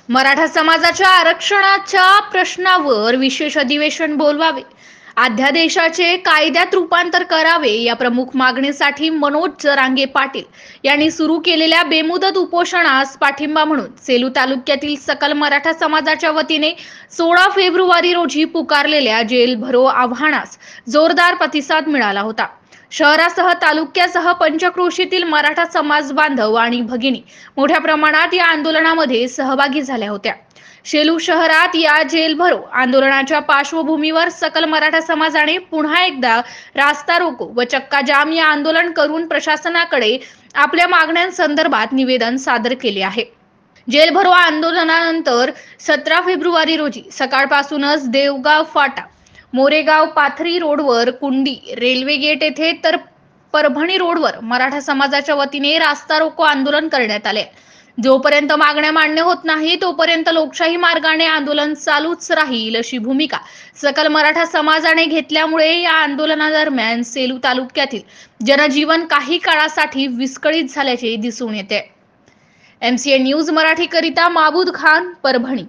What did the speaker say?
मराठा समाजाच्या आरक्षणाच्या प्रश्नावर विशेष अधिवेशन बोलवावे, अध्यादेशाचे कायद्यात रूपांतर करावे या प्रमुख मागणीसाठी मनोज जरांगे पाटील यांनी सुरू केलेल्या बेमुदत उपोषणास पाठिंबा म्हणून सेलू तालुक्यातील सकल मराठा समाजाच्या वतीने 16 फेब्रुवारी रोजी पुकारलेल्या जेल भरो आव्हानास जोरदार प्रतिसाद मिळाला होता। शहरासह तालुक्यासह पंचक्रोशीतील मराठा समाज बांधव आणि भगिनी मोठ्या प्रमाणात या आंदोलनामध्ये सहभागी झाल्या होत्या। सेलू शहरात या जेल भरो आंदोलनाच्या पार्श्वभूमीवर सकल मराठा समाजाने पुन्हा एकदा रास्ता रोको व चक्का जाम या आंदोलन करून प्रशासनाकडे आपल्या मागण्यांसंदर्भात निवेदन सादर केले आहे। जेल भरो आंदोलनानंतर 17 फेब्रुवारी रोजी सकाळपासूनच देवगाव फाटा, मोरेगाव पाथरी रोडवर कुंडी रेल्वे गेट येथे तर परभणी रोडवर मराठा समाजाच्या वतीने रास्ता रोको आंदोलन करण्यात आले। जोपर्यंत मागण्या मान्य होत नाही तोपर्यंत लोकशाही मार्गाने आंदोलन चालूच राहील अशी भूमिका सकल मराठा समाजाने घेतल्यामुळे या आंदोलनादरम्यान सेलू तालुक्यातील जनजीवन काही काळासाठी विस्कळीत झाल्याचे दिसून येते। MCN न्यूज मराठी करिता माबूद खान, परभणी।